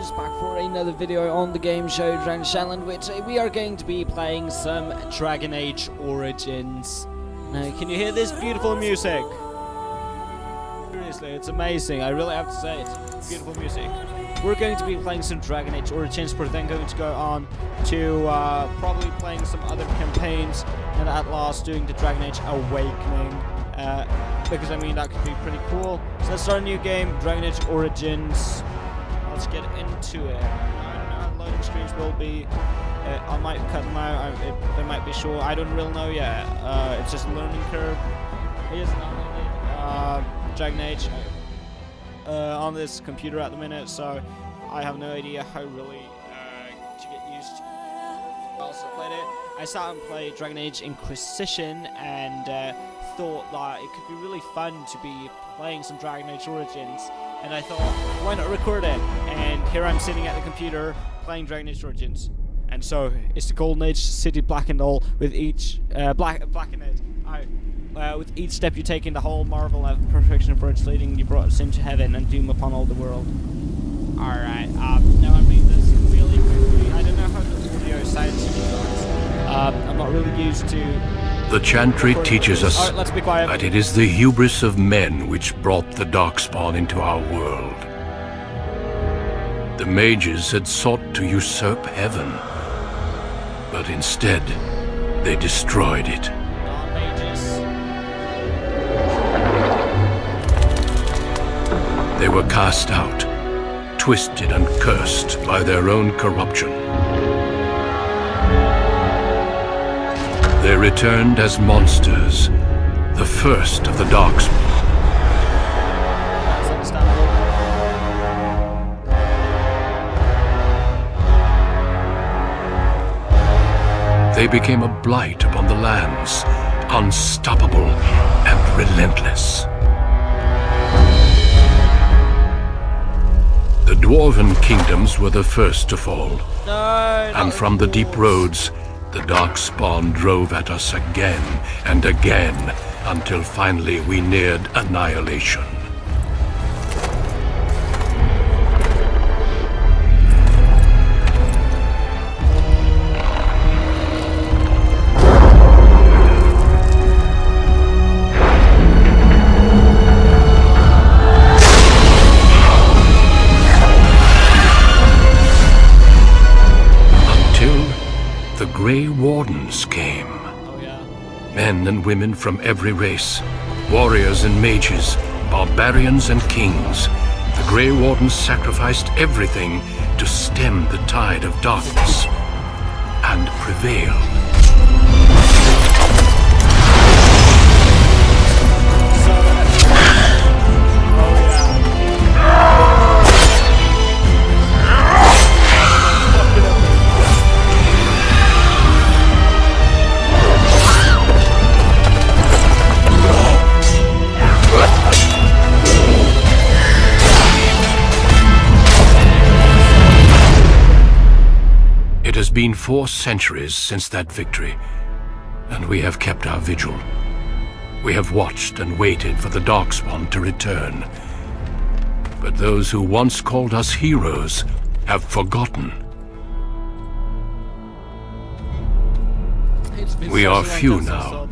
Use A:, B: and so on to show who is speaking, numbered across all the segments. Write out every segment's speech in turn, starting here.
A: guys, back for another video on the game show Dragon Challenge, which we are going to be playing some Dragon Age Origins. Now, can you hear this beautiful music? Seriously, it's amazing. I really have to say, it's beautiful music. We're going to be playing some Dragon Age Origins. We're then going to go on to probably playing some other campaigns, and at last doing the Dragon Age Awakening. Because I mean that could be pretty cool. So let's start a new game, Dragon Age Origins. Let's get into it. I don't know how loading screens will be. I might cut them out. They might be short. I don't really know yet. It's just a learning curve. Here's Dragon Age on this computer at the minute, so I have no idea how really to get used to. I also played it. I sat and played Dragon Age Inquisition and thought that it could be really fun to be playing some Dragon Age Origins, and I thought, why not record it? And here I'm sitting at the computer playing Dragon Age Origins. And so it's the Golden Age, city blackened all with each with each step you take in the whole marvel of perfection for its leading, you brought us into heaven and doom upon all the world. Alright, now I mean this really quickly. I don't know how the audio sounds to you guys. I'm not really used to.
B: The Chantry teaches us
A: right,
B: that it is the hubris of men which brought the Darkspawn into our world. The mages had sought to usurp heaven, but instead they destroyed it. They were cast out, twisted and cursed by their own corruption. They returned as monsters, the first of the Darkspawn.
A: That's understandable.
B: They became a blight upon the lands, unstoppable and relentless. The Dwarven kingdoms were the first to fall, and from the deep roads, the Darkspawn drove at us again and again, until finally we neared annihilation. Grey Wardens came.
A: Oh, yeah.
B: Men and women from every race, warriors and mages, barbarians and kings. The Grey Wardens sacrificed everything to stem the tide of darkness, and prevailed. It has been 4 centuries since that victory, and we have kept our vigil. We have watched and waited for the Darkspawn to return. But those who once called us heroes have forgotten. We are few now,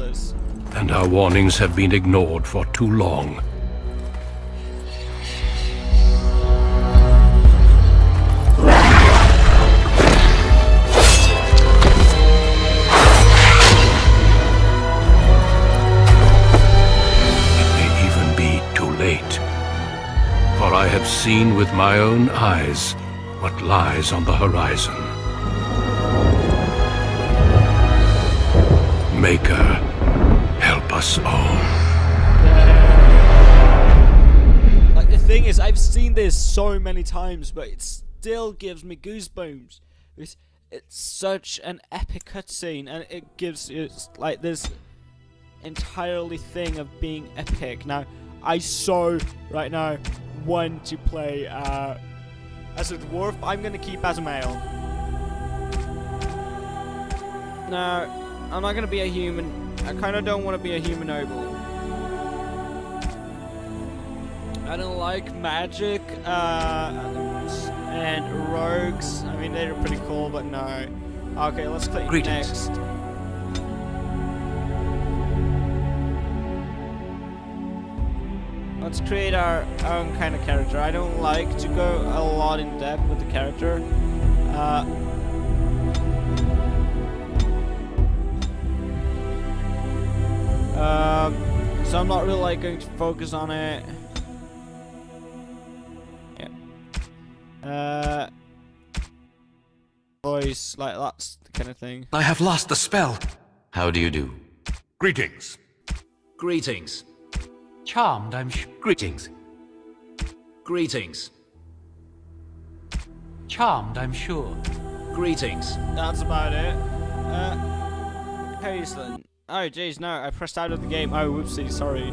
B: and our warnings have been ignored for too long. For I have seen with my own eyes what lies on the horizon. Maker, help us all.
A: Like, the thing is, I've seen this so many times, but it still gives me goosebumps. It's such an epic cutscene, and it gives you like this entirely thing of being epic. Now, I so right now want to play as a dwarf. I'm gonna keep as a male. Now, I'm not gonna be a human. I kind of don't want to be a human noble. I don't like magic and mean, they're pretty cool, but no. Okay, let's click
C: Greetings.
A: next. Let's create our own kind of character. I don't like to go a lot in depth with the character. So I'm not really like going to focus on it. Yeah. Voice, like that's the kind of thing.
C: I have lost the spell. How do you do?
B: Greetings.
C: Greetings. Charmed, Greetings. Greetings. Charmed, I'm sure. Greetings.
A: That's about it. Hazeland. Oh jeez, no, I pressed out of the game. Oh, whoopsie, sorry.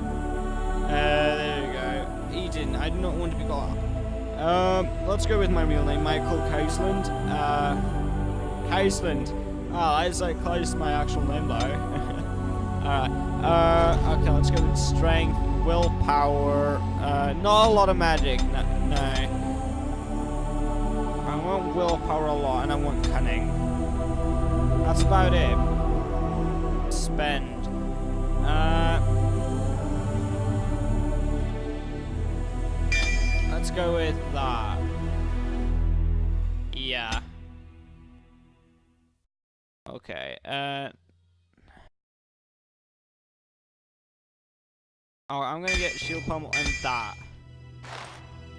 A: There we go. Eden, I do not want to be called. Let's go with my real name, Michael Hazeland. Hazeland. Oh, that's like close to my actual name though. Alright. Okay, let's go with strength, willpower, not a lot of magic, no. I want willpower a lot, and I want cunning. That's about it. Spend. Let's go with that. Yeah. Okay, oh, I'm gonna get shield pummel and that.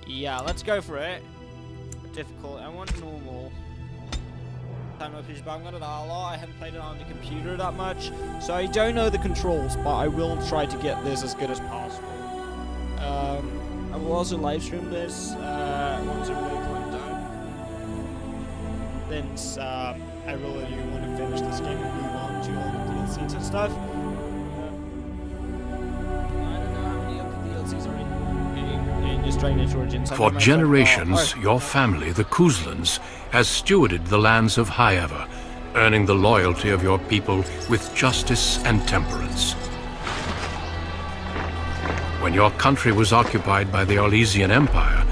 A: Yeah, let's go for it. Difficult. I want normal. But I'm gonna die a lot. I haven't played it on the computer that much, so I don't know the controls, but I will try to get this as good as possible. I will also live stream this once I really climb down. Since I really do want to finish this game and move on to all the DLCs and stuff.
B: For generations, your family, the Kuzlans, has stewarded the lands of Highever, earning the loyalty of your people with justice and temperance. When your country was occupied by the Orlesian Empire,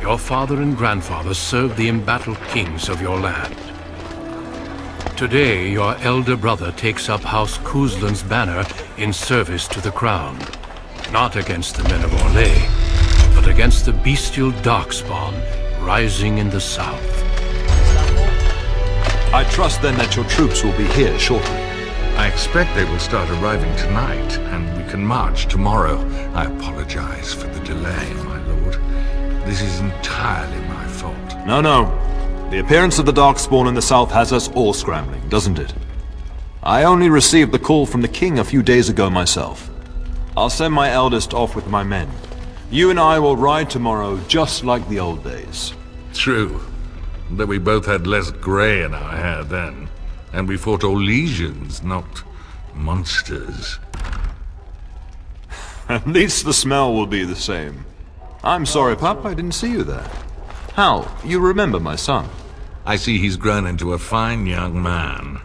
B: your father and grandfather served the embattled kings of your land. Today, your elder brother takes up House Kuzlan's banner in service to the crown, not against the men of Orlais, but against the bestial darkspawn rising in the south.
D: I trust then that your troops will be here shortly.
E: I expect they will start arriving tonight, and we can march tomorrow. I apologize for the delay, my lord. This is entirely my fault.
D: No. The appearance of the Darkspawn in the south has us all scrambling, doesn't it? I only received the call from the king a few days ago myself. I'll send my eldest off with my men. You and I will ride tomorrow just like the old days.
E: True, that we both had less grey in our hair then, and we fought Orlesians, not monsters.
D: At least the smell will be the same. I'm sorry, Pup, I didn't see you there. Hal, you remember my son?
E: I see he's grown into a fine young man.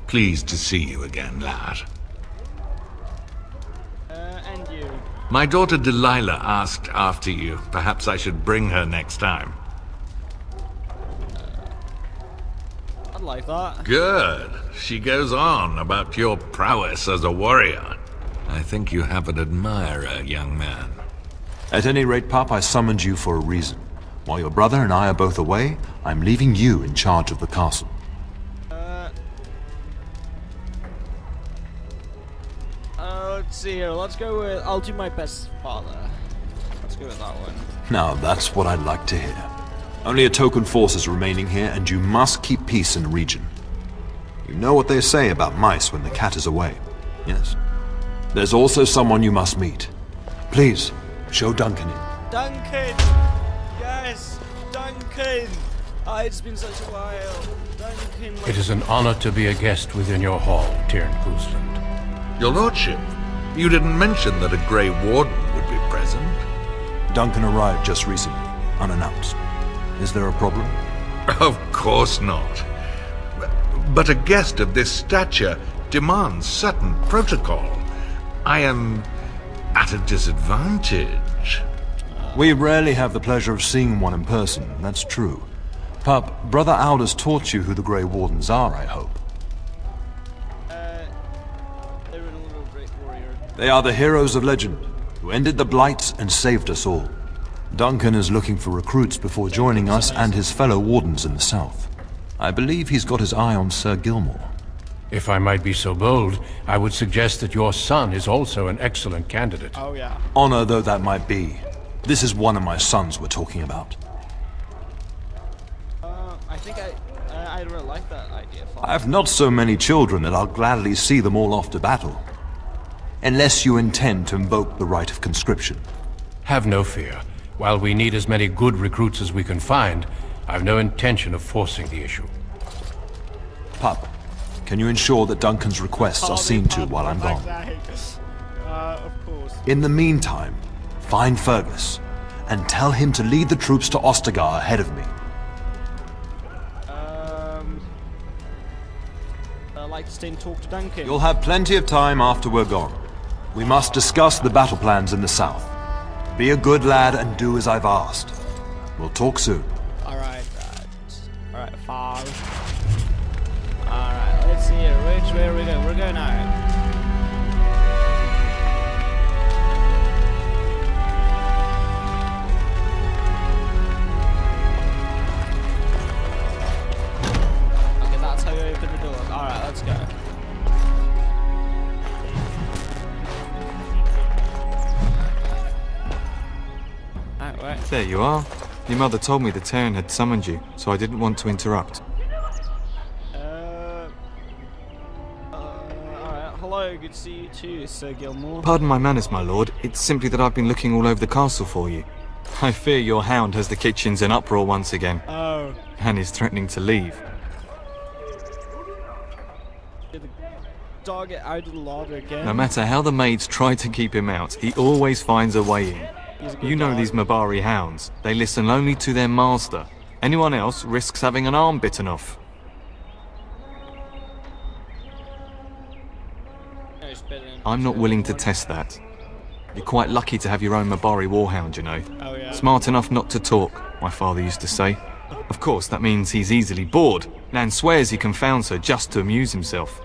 E: Pleased to see you again, lad.
A: And you.
E: My daughter Delilah asked after you. Perhaps I should bring her next time.
A: I'd like that.
E: Good. She goes on about your prowess as a warrior. I think you have an admirer, young man.
D: At any rate, Pup, I summoned you for a reason. While your brother and I are both away, I'm leaving you in charge of the castle.
A: Let's see here. Let's go with... I'll do my best father. Let's go with that one.
D: Now, that's what I'd like to hear. Only a token force is remaining here, and you must keep peace in the region. You know what they say about mice when the cat is away. Yes. There's also someone you must meet. Please, show Duncan in.
A: Duncan! Yes! Duncan! Ah, it's been such a while. Duncan...
B: It is an honor to be a guest within your hall, Tyrn Kuzland.
E: Your lordship, you didn't mention that a Grey Warden would be present.
D: Duncan arrived just recently, unannounced. Is there a problem?
E: Of course not. But a guest of this stature demands certain protocol. I am at a disadvantage.
D: We rarely have the pleasure of seeing one in person, that's true. Pup, Brother Aldous taught you who the Grey Wardens are, I hope.
A: They're an little great warrior.
D: They are the heroes of legend, who ended the Blights and saved us all. Duncan is looking for recruits before joining us and his fellow Wardens in the south. I believe he's got his eye on Sir Gilmore.
B: If I might be so bold, I would suggest that your son is also an excellent candidate.
A: Oh yeah.
D: Honor though that might be, this is one of my sons we're talking about.
A: I think I really like that idea.
D: I have not so many children that I'll gladly see them all off to battle. Unless you intend to invoke the right of conscription.
B: Have no fear. While we need as many good recruits as we can find, I've no intention of forcing the issue.
D: Pup, can you ensure that Duncan's requests are seen to while I'm gone?
A: Of course.
D: In the meantime, find Fergus, and tell him to lead the troops to Ostagar ahead of me.
A: I'd like to stay and talk to Duncan.
D: You'll have plenty of time after we're gone. We must discuss the battle plans in the south. Be a good lad and do as I've asked. We'll talk soon.
A: Alright, five. Alright, let's see here. Which way are we going? We're going out. Okay, that's how you open the door. Alright, let's go.
F: There you are. Your mother told me the Terran had summoned you, so I didn't want to interrupt.
A: Alright, hello, good to see you too, Sir Gilmore.
F: Pardon my manners, my lord. It's simply that I've been looking all over the castle for you. I fear your hound has the kitchens in uproar once again.
A: Oh.
F: And is threatening to leave.
A: Did the dog get out of the larder again?
F: No matter how the maids try to keep him out, he always finds a way in. You know these Mabari hounds. They listen only to their master. Anyone else risks having an arm bitten off. I'm not willing to test that. You're quite lucky to have your own Mabari warhound, you know.
A: Oh, yeah.
F: Smart enough not to talk, my father used to say. Of course, that means he's easily bored, and swears he confounds her just to amuse himself.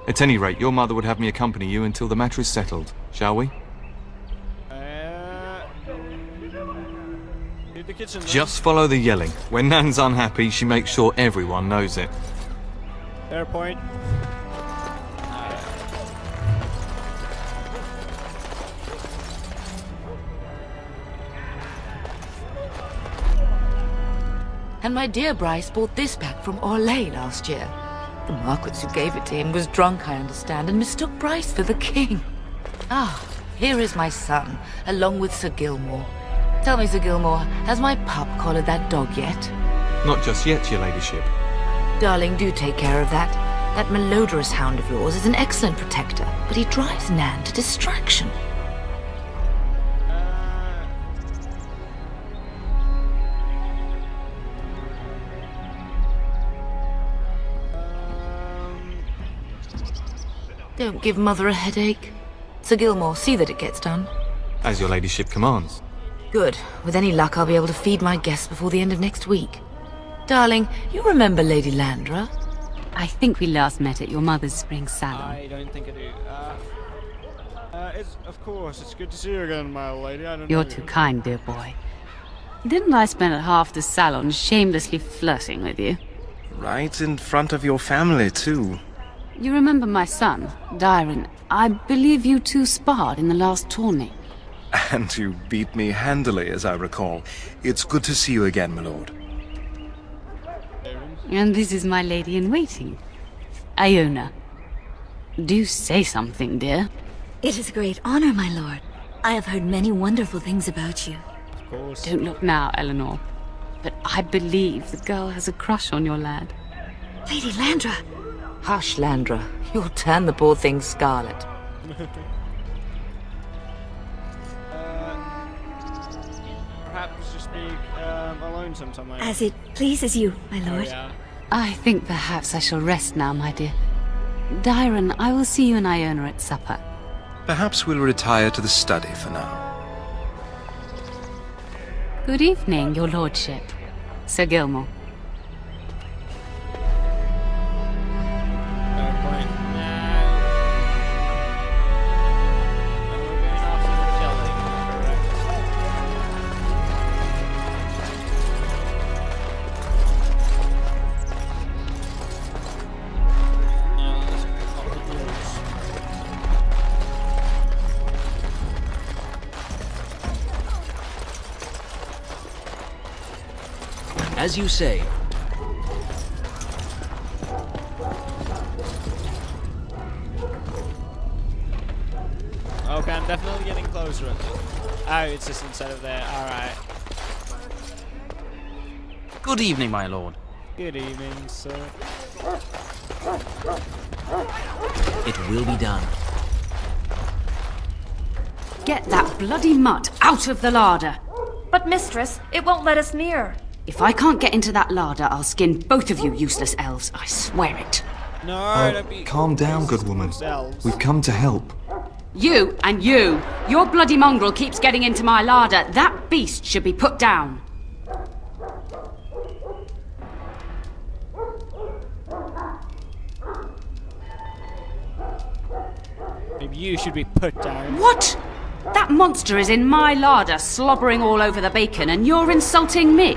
F: At any rate, your mother would have me accompany you until the matter is settled, shall we?
A: The kitchen,
F: Just follow the yelling. When Nan's unhappy, she makes sure everyone knows it.
A: Fair point.
G: And my dear Bryce bought this back from Orlais last year. The Marquis who gave it to him was drunk, I understand, and mistook Bryce for the king. Ah, here is my son, along with Sir Gilmore. Tell me, Sir Gilmore, has my pup collared that dog yet?
F: Not just yet, your ladyship.
G: Darling, do take care of that. That malodorous hound of yours is an excellent protector, but he drives Nan to distraction. Don't give Mother a headache. Sir Gilmore, see that it gets done.
F: As your ladyship commands.
G: Good. With any luck, I'll be able to feed my guests before the end of next week. Darling, you remember Lady Landra?
H: I think we last met at your mother's spring salon.
A: I don't think I do. Of course, it's good to see you again, my old lady. I don't
H: You're
A: know
H: too
A: you.
H: kind, dear boy. Didn't I spend half the salon shamelessly flirting with you?
I: Right in front of your family, too.
H: You remember my son, Dyron. I believe you two sparred in the last tourney.
I: And you beat me handily, as I recall. It's good to see you again, my lord.
H: And this is my lady-in-waiting, Iona. Do say something, dear.
J: It is a great honor, my lord. I have heard many wonderful things about you.
A: Of course.
H: Don't look now, Eleanor. But I believe the girl has a crush on your lad.
J: Lady Landra!
G: Hush, Landra. You'll turn the poor thing scarlet.
A: Perhaps just be alone sometime.
J: As it pleases you, my lord.
A: Oh, yeah.
H: I think perhaps I shall rest now, my dear. Dyron, I will see you and Iona at supper.
I: Perhaps we'll retire to the study for now.
H: Good evening, your lordship. Sir Gilmore.
C: As you say.
A: Okay, I'm definitely getting closer. Oh, it's just instead of there. Alright.
C: Good evening, my lord.
A: Good evening, sir.
C: It will be done.
H: Get that bloody mutt out of the larder.
K: But mistress, it won't let us near.
H: If I can't get into that larder, I'll skin both of you useless elves. I swear it.
A: No, don't be...
F: Calm down, good woman. We've come to help.
H: You and you. Your bloody mongrel keeps getting into my larder. That beast should be put down.
A: Maybe you should be put down.
H: What? That monster is in my larder, slobbering all over the bacon, and you're insulting me?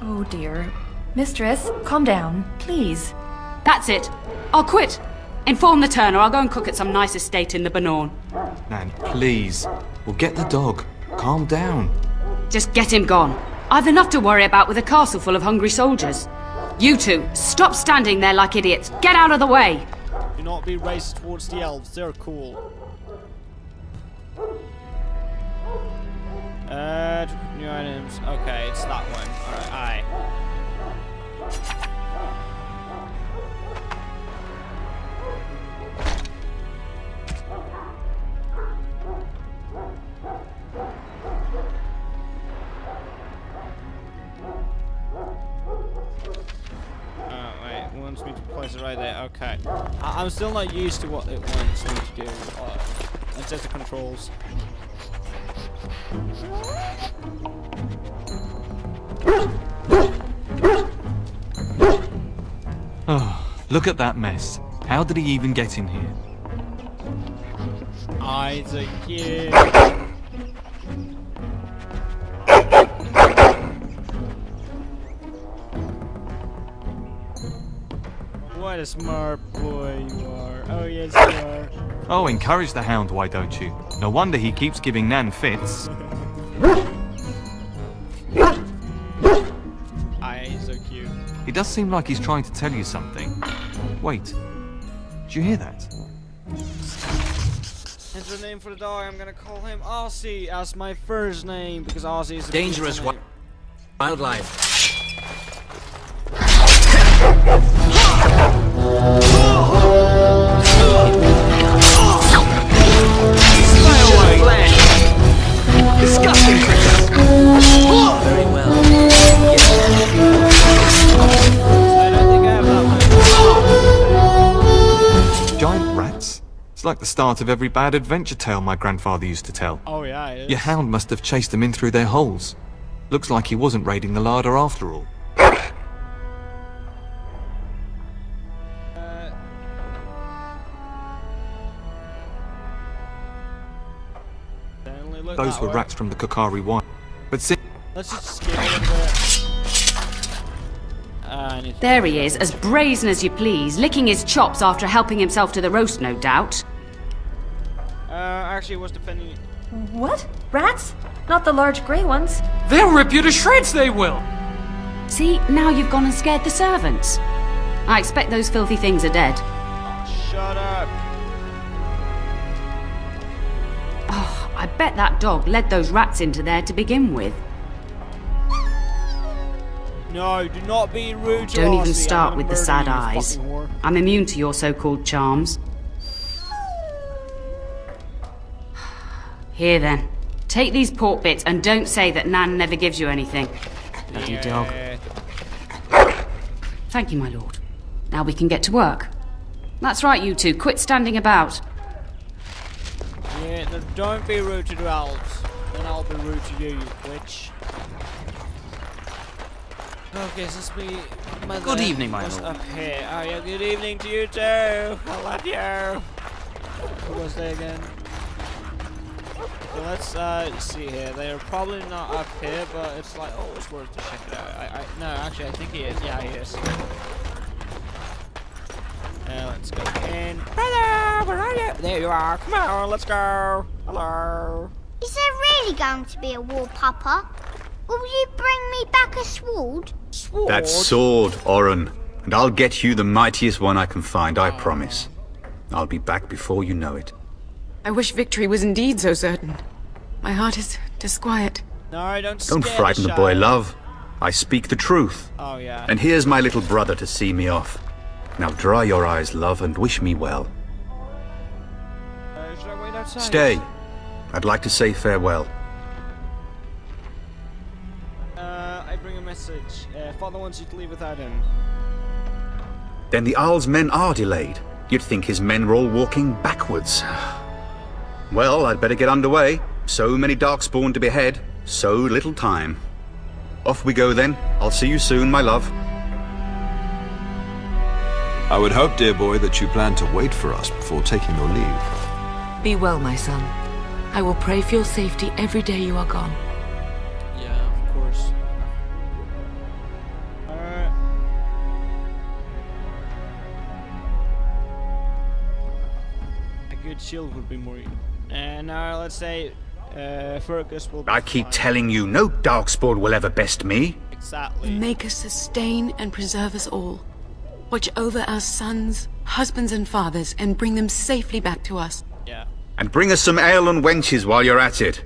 K: Oh dear. Mistress, calm down, please.
H: That's it. I'll quit. Inform the turner. I'll go and cook at some nice estate in the Banorn.
F: Nan, please. We'll get the dog. Calm down.
H: Just get him gone. I've enough to worry about with a castle full of hungry soldiers. You two, stop standing there like idiots. Get out of the way.
A: Do not be racist towards the elves. They're cool. New items. Okay, it's that one. Alright, aye. Wait, it wants me to place it right there. Okay. I'm still not used to what it wants me to do. It's just the controls.
F: Oh, look at that mess. How did he even get in here?
A: Isaac, yeah. What a smart boy you are. Oh, yes, you are.
F: Oh, encourage the hound, why don't you? No wonder he keeps giving Nan fits.
A: He's so cute.
F: He does seem like he's trying to tell you something. Wait. Did you hear that?
A: Enter a name for the dog. I'm gonna call him Aussie as my first name because Aussie is a
C: dangerous
A: name.
C: Wildlife.
F: Stay away! Disgusting creatures!
C: Very well.
A: I don't think I have that one.
F: Giant rats? It's like the start of every bad adventure tale my grandfather used to tell.
A: Oh yeah, it is.
F: Your hound must have chased them in through their holes. Looks like he wasn't raiding the larder after all. Those were rats from the Kokari wine. But see,
A: let's just skip a little bit.
H: There he is, as brazen as you please, licking his chops after helping himself to the roast, no doubt.
A: Actually, it was defending.
K: What? Rats? Not the large grey ones?
C: They'll rip you to shreds, they will!
H: See, now you've gone and scared the servants. I expect those filthy things are dead.
A: Oh, shut up.
H: Oh, I bet that dog led those rats into there to begin with.
A: No, do not be rude to
H: Don't even
A: Aussie.
H: start with the sad
A: you,
H: eyes.
A: fucking whore.
H: I'm immune to your so-called charms. Here then, take these pork bits and don't say that Nan never gives you anything. Bloody dog. Thank you, my lord. Now we can get to work. That's right, you two. Quit standing about.
A: Yeah, no, don't be rude to the elves. Then I'll be rude to you, you witch. Okay, so it's me.
C: Good evening, my
A: What's
C: lord.
A: up here? Oh yeah, good evening to you too. I love you. Who was they again? So let's see here. They're probably not up here, but it's like, oh, it's worth to check it out. No, actually, I think he is. Yeah, he is. Let's go in. Brother, where are you? There you are. Come on, let's go. Hello.
L: Is there really going to be a war, Papa? Will you bring me back a sword?
A: Sword?
M: That sword, Oren. And I'll get you the mightiest one I can find, I promise. I'll be back before you know it.
N: I wish victory was indeed so certain. My heart is disquiet.
A: No, don't
M: frighten the boy, love. I speak the truth.
A: Oh, yeah.
M: And here's my little brother to see me off. Now dry your eyes, love, and wish me well.
A: Should I wait outside?
M: Stay. I'd like to say farewell.
A: I bring a message. Father wants you to leave without him.
M: Then the Arl's men are delayed. You'd think his men were all walking backwards. Well, I'd better get underway. So many Darkspawn to behead, so little time. Off we go then. I'll see you soon, my love.
D: I would hope, dear boy, that you plan to wait for us before taking your leave.
G: Be well, my son. I will pray for your safety every day you are gone.
A: Yeah, of course. A good shield would be more... And now let's say Fergus will...
M: I keep telling you, no Darkspawn will ever best me.
A: Exactly.
N: Make us sustain and preserve us all. Watch over our sons, husbands and fathers, and bring them safely back to us.
A: Yeah.
M: And bring us some ale and wenches while you're at it.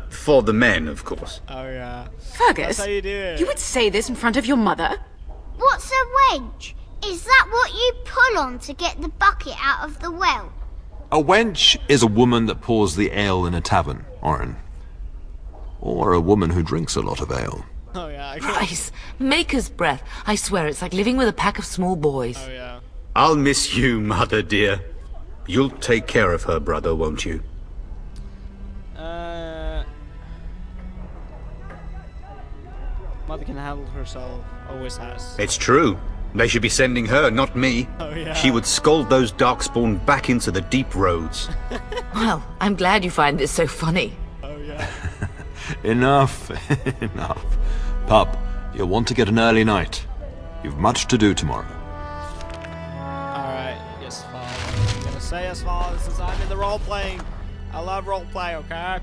M: For the men, of course.
A: Oh, yeah.
N: Fergus,
A: that's how you do it.
N: You would say this in front of your mother?
L: What's a wench? Is that what you pull on to get the bucket out of the well?
D: A wench is a woman that pours the ale in a tavern, Oren. Or a woman who drinks a lot of ale.
A: Oh, yeah.
G: Bryce, maker's breath. I swear it's like living with a pack of small boys.
A: Oh, yeah.
M: I'll miss you, mother dear. You'll take care of her, brother, won't you?
A: Mother can handle herself. Always has.
M: It's true. They should be sending her, not me.
A: Oh, yeah.
M: She would scold those Darkspawn back into the deep roads.
G: Well, I'm glad you find this so funny.
A: Oh, yeah.
D: Enough. Enough. Pup, you'll want to get an early night. You've much to do tomorrow.
A: Alright, yes, Father. I'm gonna say yes, Father, since I'm in the role-playing. I love role-play, okay?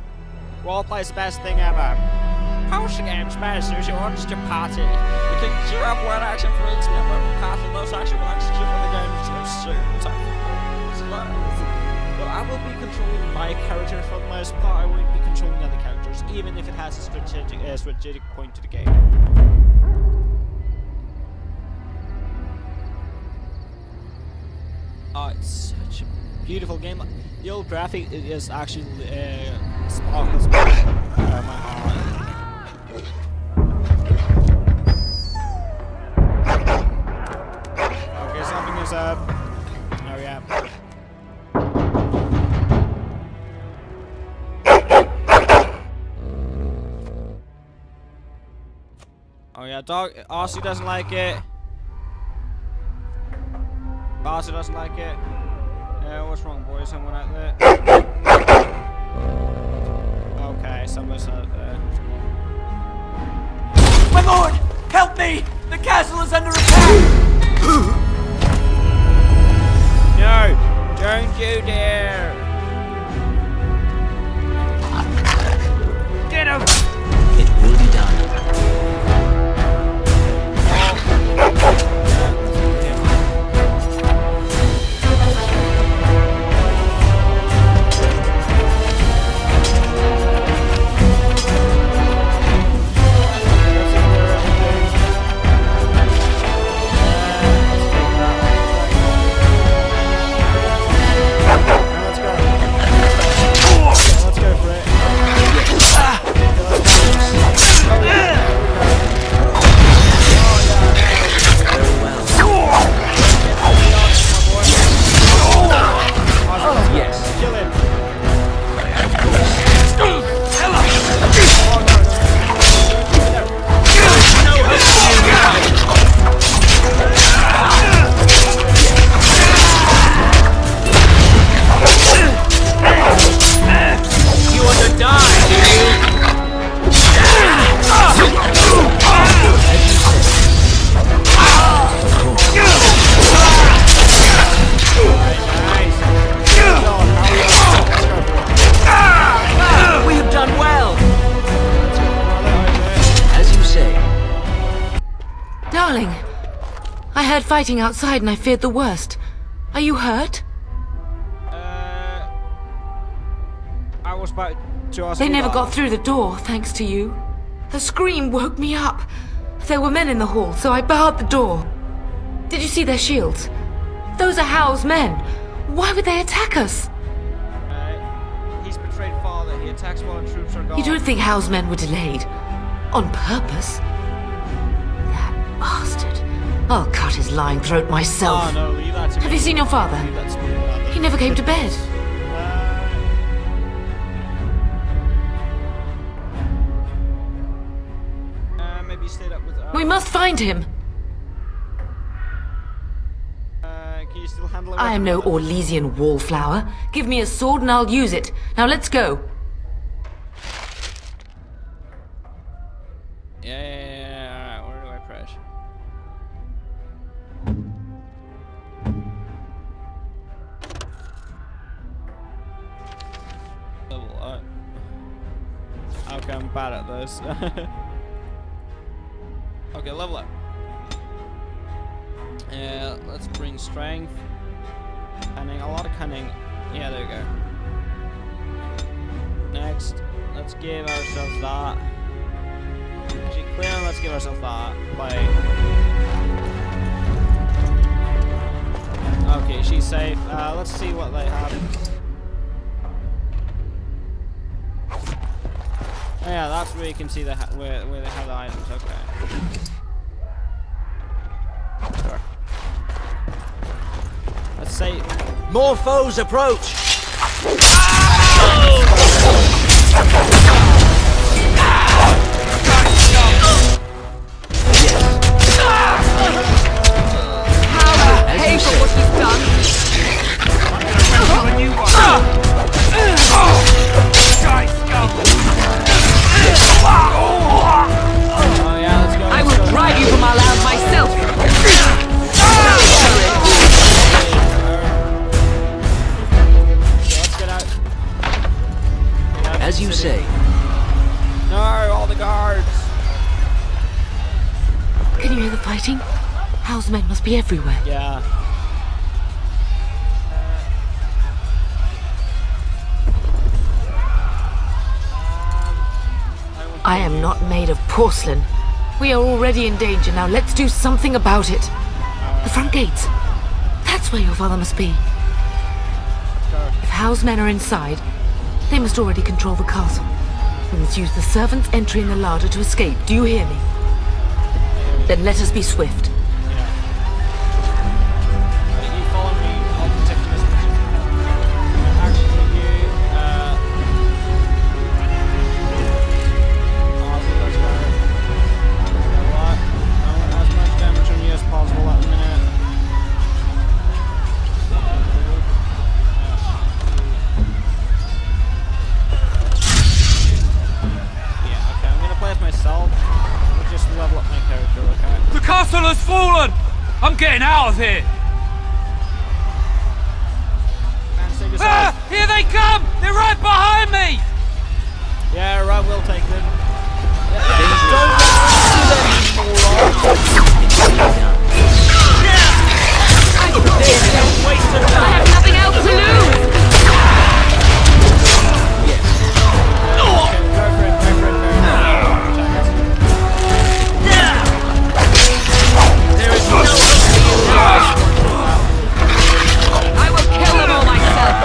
A: Role-play's the best thing ever. Post games masters your orders to party. You can cheer up one action for each member of the party. Those action will execute when the game is soon. But I will be controlling my character for the most part. I won't be controlling other characters, even if it has a strategic point to the game. Oh, it's such a beautiful game. The old graphic is actually sparkles my heart. Okay, something is up. Oh yeah. Oh yeah, dog. Aussie doesn't like it. Aussie doesn't like it. What's wrong, boys? Someone out there? Okay, someone's out there.
C: My lord! Help me! The castle is under attack!
A: No! Don't you dare! Get him!
C: It will be done.
G: Darling, I heard fighting outside and I feared the worst. Are you hurt?
A: I was about to ask
G: They
A: you
G: never
A: that.
G: got through the door, thanks to you. Her scream woke me up. There were men in the hall, so I barred the door. Did you see their shields? Those are Hal's men. Why would they attack us?
A: He's betrayed father. He attacks while the troops are gone.
G: You don't think Hal's men were delayed? On purpose? That bastard. I'll cut his lying throat myself.
A: Oh, no, leave that to me.
G: Have you seen your father?
A: Leave that to me, rather.
G: He never came to bed.
A: Maybe stayed up with...
G: We must find him.
A: Can you still handle it?
G: I am no Orlesian wallflower. Give me a sword and I'll use it. Now let's go.
A: Yeah. Alright, where do I press? Level up. Okay, I'm bad at this. Okay, level up. Let's bring strength. Cunning, a lot of cunning. Yeah, there we go. Next, let's give ourselves that. Actually, clear, let's give ourselves that. Play. Okay, she's safe. Let's see what they have. Oh yeah, that's where you can see the where they have the items. Okay. Sure. Let's say
C: more foes approach.
G: Pay for what you've done. I will drive you from our land myself.
C: As you say.
A: No, all the guards.
G: Can you hear the fighting? Hal's men must be everywhere.
A: Yeah.
G: I am not made of porcelain. We are already in danger. Now let's do something about it. The front gates. That's where your father must be. If Hal's men are inside, they must already control the castle. We must use the servants' entry in the larder to escape. Do you hear me? Then let us be swift.
A: You follow me. I'll protect this. Actually, you. Let's go. What? I want as much damage on you as possible at the minute. Yeah, okay. I'm gonna play as myself. We'll just level up my character, okay?
C: The castle has fallen! I'm getting out of here! Ah! Here they come! They're right behind me!
A: Yeah, right, we'll take them.
G: I have nothing else to lose!
C: There is no
G: I will kill them all myself!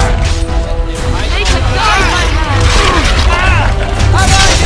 G: They could die in my hands!
C: How about you?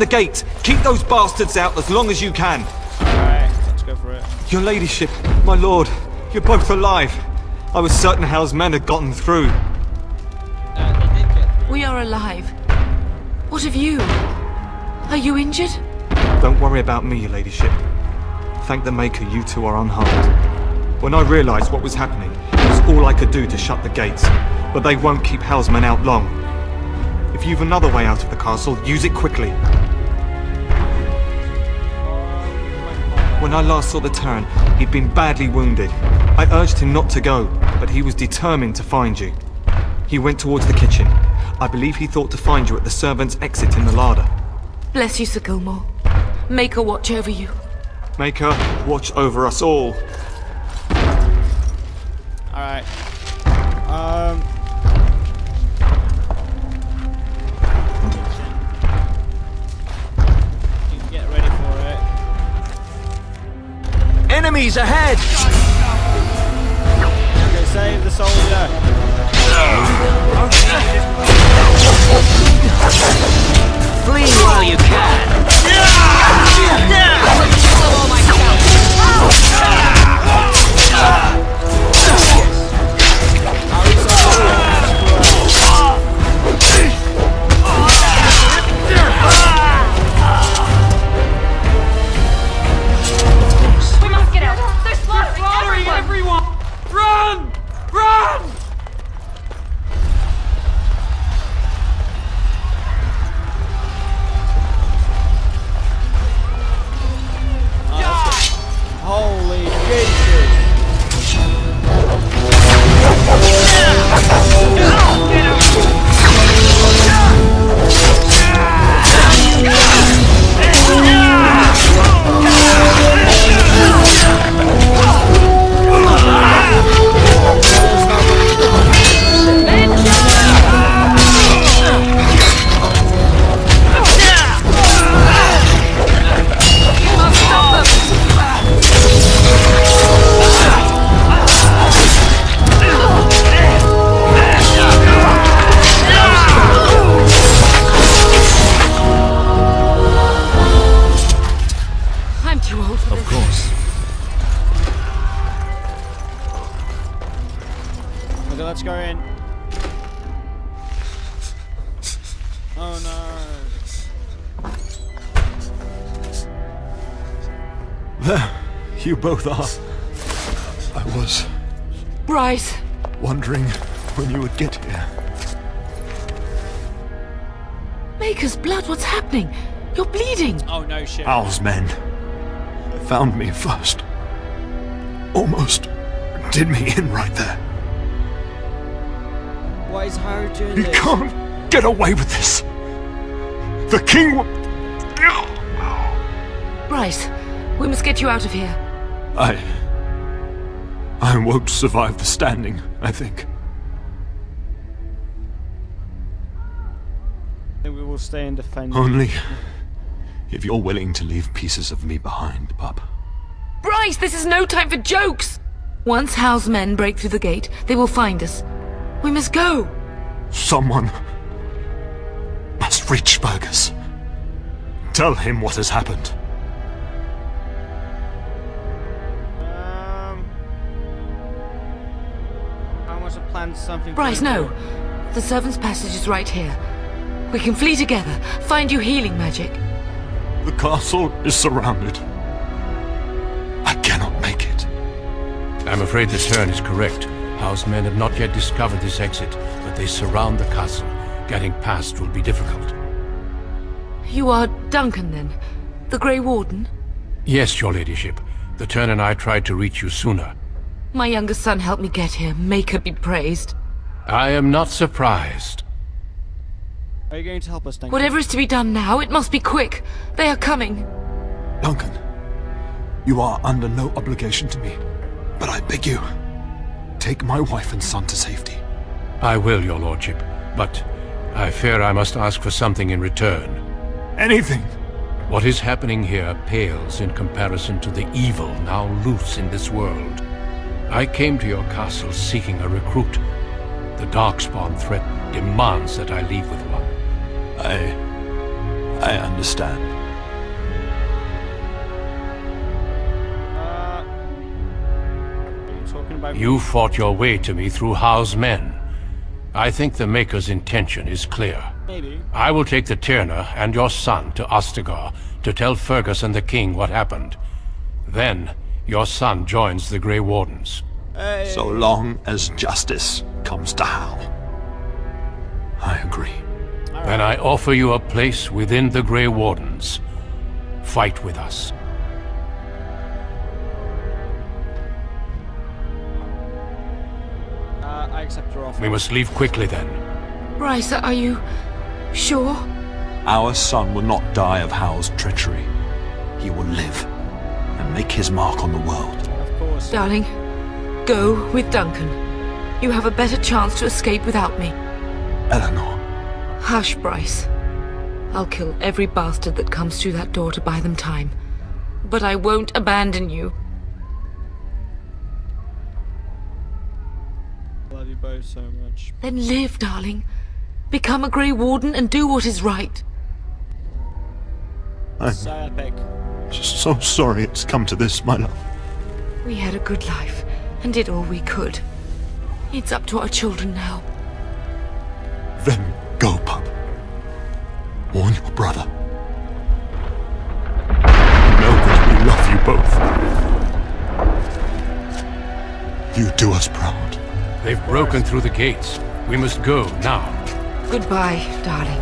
F: the gate! Keep those bastards out as long as you can!
A: Alright, let's go for it.
F: Your ladyship, my lord, you're both alive. I was certain Hal's men had gotten through.
A: They did get through.
N: We are alive. What of you? Are you injured?
F: Don't worry about me, your ladyship. Thank the Maker you two are unharmed. When I realised what was happening, it was all I could do to shut the gates. But they won't keep Hal's men out long. If you've another way out of the castle, use it quickly. When I last saw the Terran, he'd been badly wounded. I urged him not to go, but he was determined to find you. He went towards the kitchen. I believe he thought to find you at the servants' exit in the larder.
N: Bless you, Sir Gilmore. Maker watch over you.
F: Maker, watch over us all.
A: Alright. Get ready for it.
C: Enemies ahead!
A: Okay, save the soldier.
C: Flee while you can!
H: We must get out! They're slaughtering everyone!
C: Run! Run!
A: Holy Jesus!
N: I'm too old for this.
B: Of course.
A: Okay, let's go in. Oh no.
D: There, you both are. I was
N: Bryce!
D: wondering when you would get here.
N: Maker's blood, what's happening? You're bleeding!
A: Oh no shit.
D: Hal's men found me first. Almost did me in right there.
A: Why is Harry doing
D: You
A: this?
D: can't get away with this. The king will...
N: Bryce, we must get you out of here.
D: I won't survive the standing, I think.
A: Then we will stay and defend.
D: Only if you're willing to leave pieces of me behind, pup.
N: Bryce, this is no time for jokes! Once Hal's men break through the gate, they will find us. We must go!
D: Someone must reach Burgess. Tell him what has happened.
A: I must have planned something.
N: Bryce, no. The servants' passage is right here. We can flee together, find you healing magic.
D: The castle is surrounded. I cannot make it.
B: I'm afraid the Terran is correct. Hal's men have not yet discovered this exit, but they surround the castle. Getting past will be difficult.
N: You are Duncan, then? The Grey Warden?
B: Yes, your ladyship. The Terran and I tried to reach you sooner.
N: My younger son helped me get here. Maker be praised.
B: I am not surprised.
A: Are you going to help us, Duncan?
N: Whatever is to be done now, it must be quick. They are coming.
D: Duncan, you are under no obligation to me, but I beg you, take my wife and son to safety.
B: I will, your lordship, but I fear I must ask for something in return.
D: Anything!
B: What is happening here pales in comparison to the evil now loose in this world. I came to your castle seeking a recruit. The Darkspawn threat demands that I leave with one.
D: I understand.
B: You fought your way to me through Howe's men. I think the Maker's intention is clear.
A: Maybe.
B: I will take the Tyrna and your son to Ostagar to tell Fergus and the king what happened. Then, your son joins the Grey Wardens.
A: Hey.
D: So long as justice comes to Howe. I agree.
B: Then I offer you a place within the Grey Wardens. Fight with us.
A: I accept your offer.
B: We must leave quickly then.
N: Bryce, are you sure?
D: Our son will not die of Howe's treachery. He will live and make his mark on the world.
A: Of course.
N: Darling, go with Duncan. You have a better chance to escape without me.
D: Eleanor.
N: Hush, Bryce. I'll kill every bastard that comes through that door to buy them time. But I won't abandon you.
A: I love you both so much.
N: Then live, darling. Become a Grey Warden and do what is right.
D: I'm
A: So epic.
D: just so sorry it's come to this, my love.
N: We had a good life and did all we could. It's up to our children now.
D: Then go, pup. Warn your brother. Know that we love you both. You do us proud.
B: They've broken through the gates. We must go now.
N: Goodbye, darling.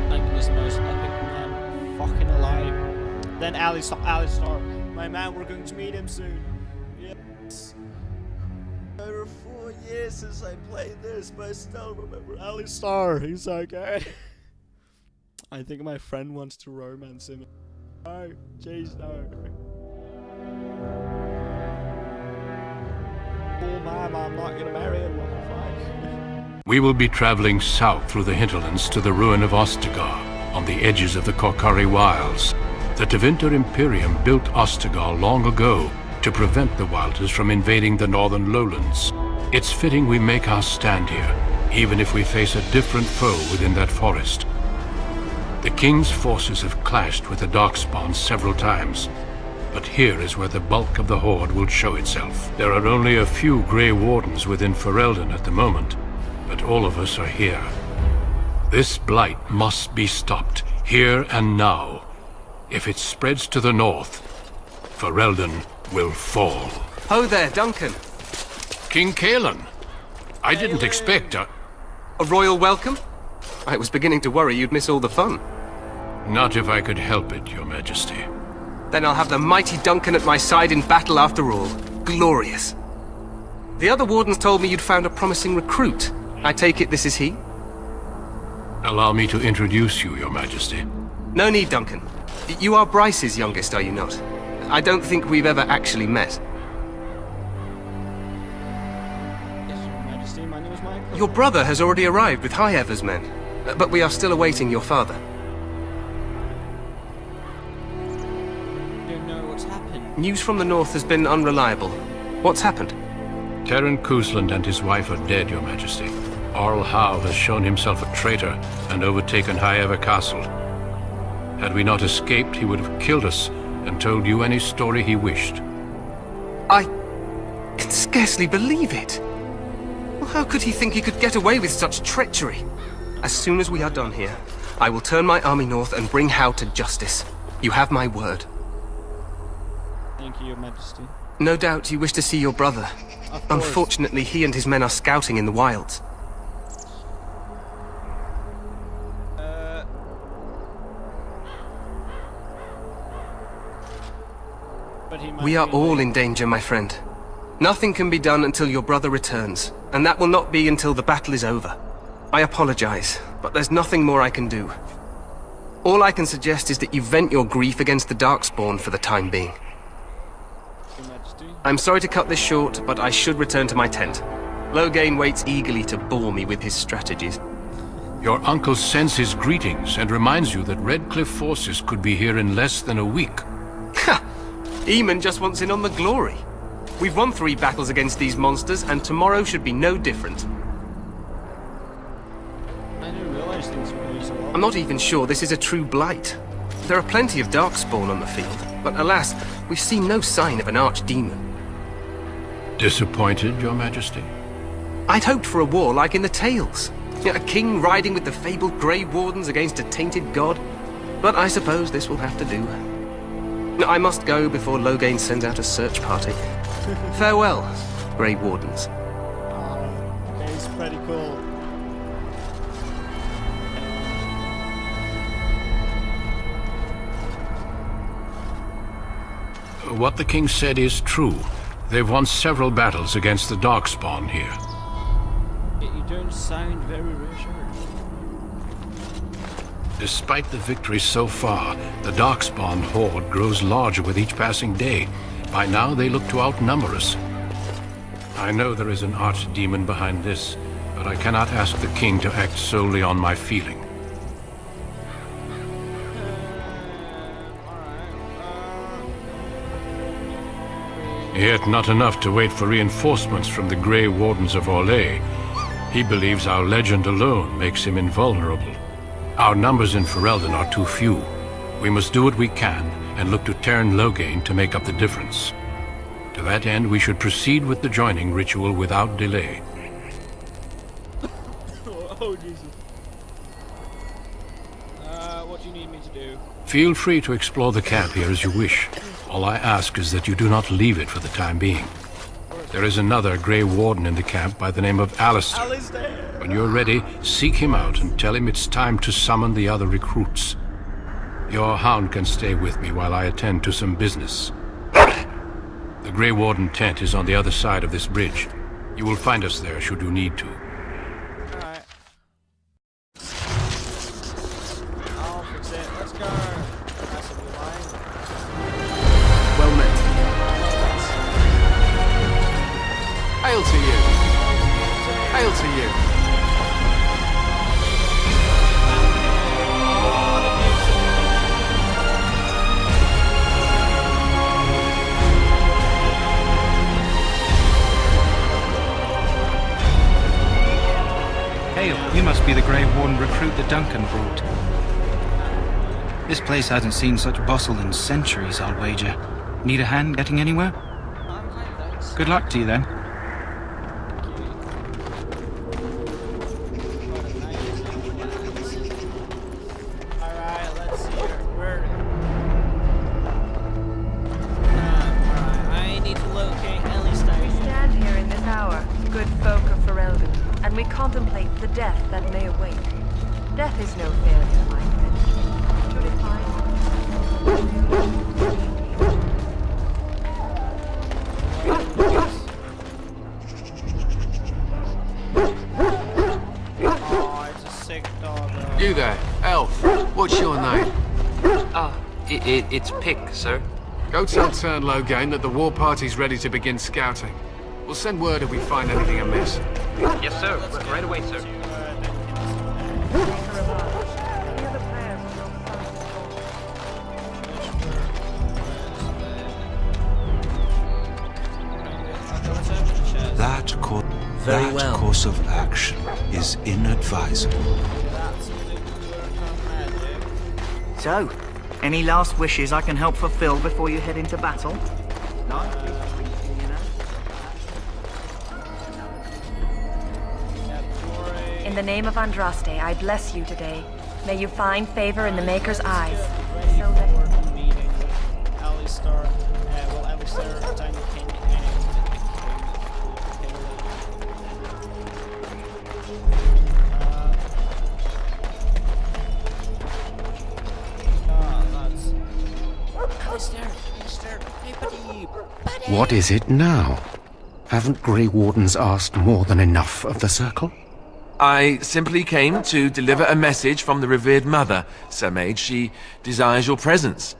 A: Duncan is the most epic man fucking alive. Then ALISTAir. My man, we're going to meet him soon. Yes. Over 4 years since I played this, but I still remember ALISTAir. He's so good. I think my friend wants to romance him. No, jeez, no. Oh man, I'm not gonna marry him. What the fuck?
B: We will be traveling south through the hinterlands to the ruin of Ostagar, on the edges of the Korkari Wilds. The Tevinter Imperium built Ostagar long ago to prevent the Wilders from invading the northern lowlands. It's fitting we make our stand here, even if we face a different foe within that forest. The King's forces have clashed with the Darkspawn several times, but here is where the bulk of the Horde will show itself. There are only a few Grey Wardens within Ferelden at the moment, but all of us are here. This blight must be stopped, here and now. If it spreads to the north, Ferelden will fall.
C: Ho there, Duncan.
B: King Kaelan. I didn't expect a
C: royal welcome? I was beginning to worry you'd miss all the fun.
B: Not if I could help it, Your Majesty.
C: Then I'll have the mighty Duncan at my side in battle after all. Glorious. The other wardens told me you'd found a promising recruit. I take it this is he?
B: Allow me to introduce you, Your Majesty.
C: No need, Duncan. You are Bryce's youngest, are you not? I don't think we've ever actually met.
A: Yes, Your Majesty, my name is Michael.
C: Your brother has already arrived with High Ever's men, but we are still awaiting your father. News from the north has been unreliable. What's happened?
B: Terran Cousland and his wife are dead, Your Majesty. Arl Howe has shown himself a traitor and overtaken High Ever Castle. Had we not escaped, he would have killed us and told you any story he wished.
C: I can scarcely believe it. Well, how could he think he could get away with such treachery? As soon as we are done here, I will turn my army north and bring Howe to justice. You have my word.
A: Thank you, Your Majesty.
C: No doubt you wish to see your brother. Unfortunately, he and his men are scouting in the wilds. We are all in danger, my friend. Nothing can be done until your brother returns, and that will not be until the battle is over. I apologize, but there's nothing more I can do. All I can suggest is that you vent your grief against the Darkspawn for the time being. I'm sorry to cut this short, but I should return to my tent. Loghain waits eagerly to bore me with his strategies.
B: Your uncle sends his greetings and reminds you that Redcliffe forces could be here in less than a week.
C: Ha! Eamon just wants in on the glory. We've won 3 battles against these monsters, and tomorrow should be no different.
A: I didn't realize things were going so well.
C: I'm not even sure this is a true blight. There are plenty of darkspawn on the field, but alas, we've seen no sign of an archdemon.
B: Disappointed, Your Majesty?
C: I'd hoped for a war like in the tales. A king riding with the fabled Grey Wardens against a tainted god. But I suppose this will have to do. I must go before Loghain sends out a search party. Farewell, Grey Wardens.
A: Okay, it's pretty cool.
B: What the king said is true. They've won several battles against the Darkspawn here.
A: You don't sound very reassured.
B: Despite the victories so far, the Darkspawn horde grows larger with each passing day. By now, they look to outnumber us. I know there is an archdemon behind this, but I cannot ask the king to act solely on my feeling. Yet not enough to wait for reinforcements from the Grey Wardens of Orlais. He believes our legend alone makes him invulnerable. Our numbers in Ferelden are too few. We must do what we can and look to Teyrn Loghain to make up the difference. To that end, we should proceed with the joining ritual without delay.
A: Oh, Jesus. What do you need me to do?
B: Feel free to explore the camp here as you wish. All I ask is that you do not leave it for the time being. There is another Grey Warden in the camp by the name of ALISTAIR.
A: ALISTAIR!
B: When you're ready, seek him out and tell him it's time to summon the other recruits. Your hound can stay with me while I attend to some business. The Grey Warden tent is on the other side of this bridge. You will find us there should you need to.
A: Alright. I'll fix it. Let's go. Massively lying.
C: Well met.
O: Hail to you! Hail to you!
P: Hail, you must be the Grey Warden recruit that Duncan brought. This place hasn't seen such bustle in centuries, I'll wager. Need a hand getting anywhere? Good luck to you then.
K: Contemplate the death that may await. Death is no failure, my friend. Should it find
A: Oh, it's a sick dog.
O: You there, elf. What's your name?
Q: It's Pick, sir.
O: Go tell Teyrn Loghain that the war party's ready to begin scouting. We'll send word if we find anything amiss.
Q: Yes, sir. Right away, sir.
R: That course of action is inadvisable.
S: So, any last wishes I can help fulfill before you head into battle? No?
K: In the name of Andraste, I bless you today. May you find favor in the Maker's eyes. So that
A: ALISTAIR, ALISTAIR, Tiny King,
T: What is it now? Haven't Grey Wardens asked more than enough of the Circle?
U: I simply came to deliver a message from the revered mother, Sir Mage. She desires your presence.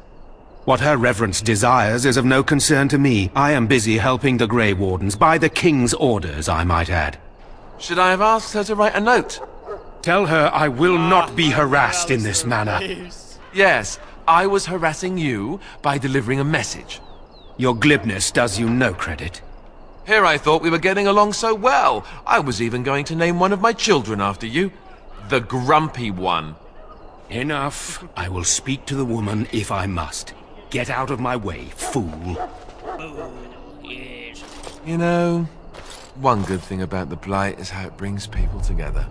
T: What her reverence desires is of no concern to me. I am busy helping the Grey Wardens, by the King's orders, I might add.
U: Should I have asked her to write a note?
T: Tell her I will not be harassed in this manner.
U: Yes, I was harassing you by delivering a message.
T: Your glibness does you no credit.
U: Here I thought we were getting along so well. I was even going to name one of my children after you. The grumpy one.
T: Enough. I will speak to the woman if I must. Get out of my way, fool.
U: You know, one good thing about the Blight is how it brings people together.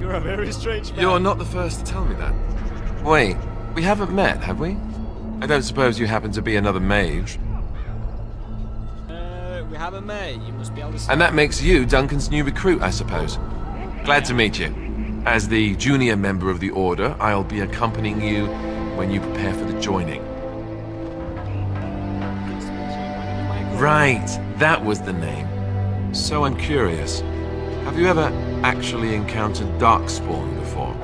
A: You're a very strange man.
U: You're not the first to tell me that. Wait, we haven't met, have we? I don't suppose you happen to be another mage.
A: We haven't met. You must be ALISTAIR.
U: And that makes you Duncan's new recruit, I suppose. Glad to meet you. As the junior member of the Order, I'll be accompanying you when you prepare for the joining. Right, that was the name. So I'm curious. Have you ever actually encountered Darkspawn before?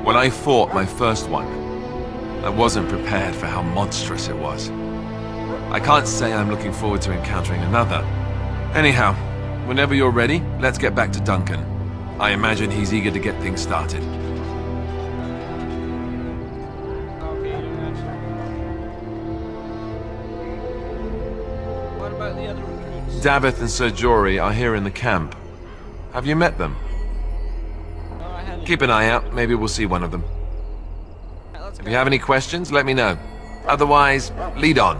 U: When I fought my first one, I wasn't prepared for how monstrous it was. I can't say I'm looking forward to encountering another. Anyhow, whenever you're ready, let's get back to Duncan. I imagine he's eager to get things started.
A: What about the other recruits?
U: Davith and Sir Jory are here in the camp. Have you met them?
A: No, I haven't.
U: Keep an eye out. Maybe we'll see one of them. If you have any questions, let me know. Otherwise, lead on.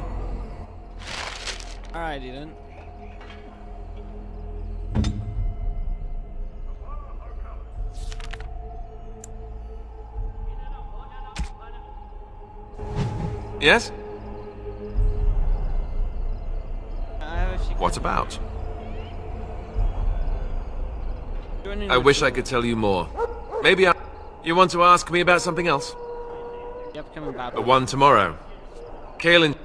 A: Alrighty then.
U: Yes? What about? I wish I could tell you more. Maybe you want to ask me about something else?
A: Yep, coming back.
U: The one tomorrow. Kaelin...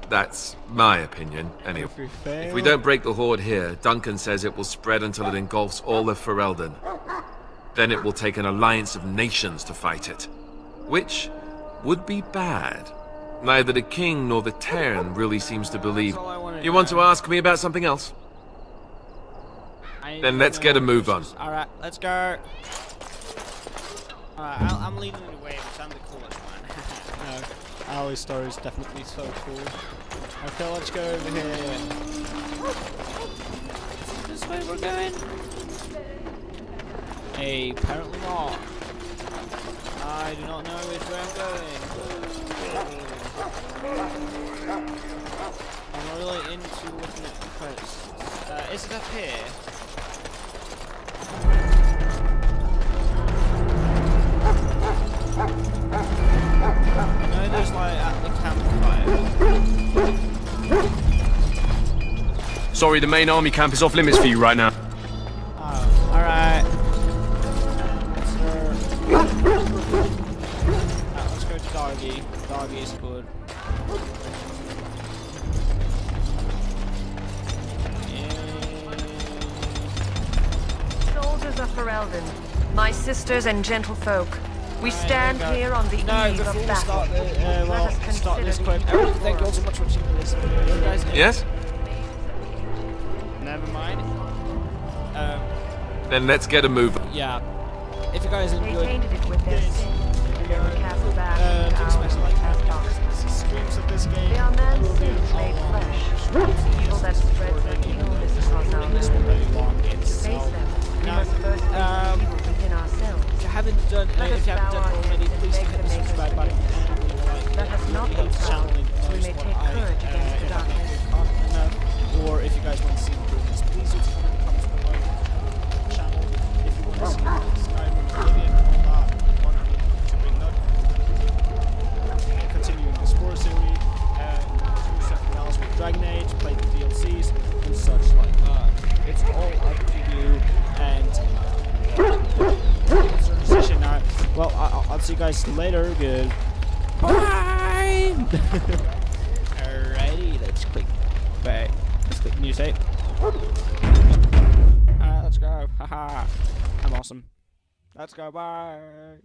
U: that's my opinion, anyway. If we don't break the Horde here, Duncan says it will spread until it engulfs all of Ferelden. Then it will take an alliance of nations to fight it. Which would be bad. Neither the King nor the Terran really seems to believe. You want to ask me about something else? Then let's get a move on.
A: Alright, let's go. Alright, I'm leading the way because I'm the coolest one. No, ALISTAIR is definitely so cool. Okay, let's go over here. Is it this way we're going? Hey, apparently not. I do not know which way I'm going. I'm really into looking at the quests. Is it up here? I know there's like at the campfire.
E: Sorry, the main army camp is off limits for you right now.
A: Oh, alright. Let's go to Doggy. Doggy is good.
K: Soldiers of Ferelden, my sisters and gentlefolk, we stand here on the eve of battle.
A: Start this quick. Thank you all so much for watching this video, guys.
U: Yes?
A: Never mind.
U: Then let's get a move on.
A: Yeah. If you guys enjoyed
K: They tainted it with their sin, and they were cast back into
A: smash like
K: as darkness.
A: streams of this game.
K: They are man's sins made flesh, evil that spreads like illness across our land. To face them, we must first face evil within ourselves.
A: If you haven't done already, please hit the subscribe button.
K: Let us not be proud, so we may take courage against the darkness.
A: Or if you guys want to see improvements, please do comment in the comments below. Channel if you want to see subscribe and all that. Want to bring up. Continuing the Spore series, do something else with Dragon Age, play the DLCs and such like that. It's all up to you. And session now. Well, I'll see you guys later. Good. Bye. Alrighty, let's click back. Let's click new save. Alright, let's go. Haha. I'm awesome. Let's go. Bye.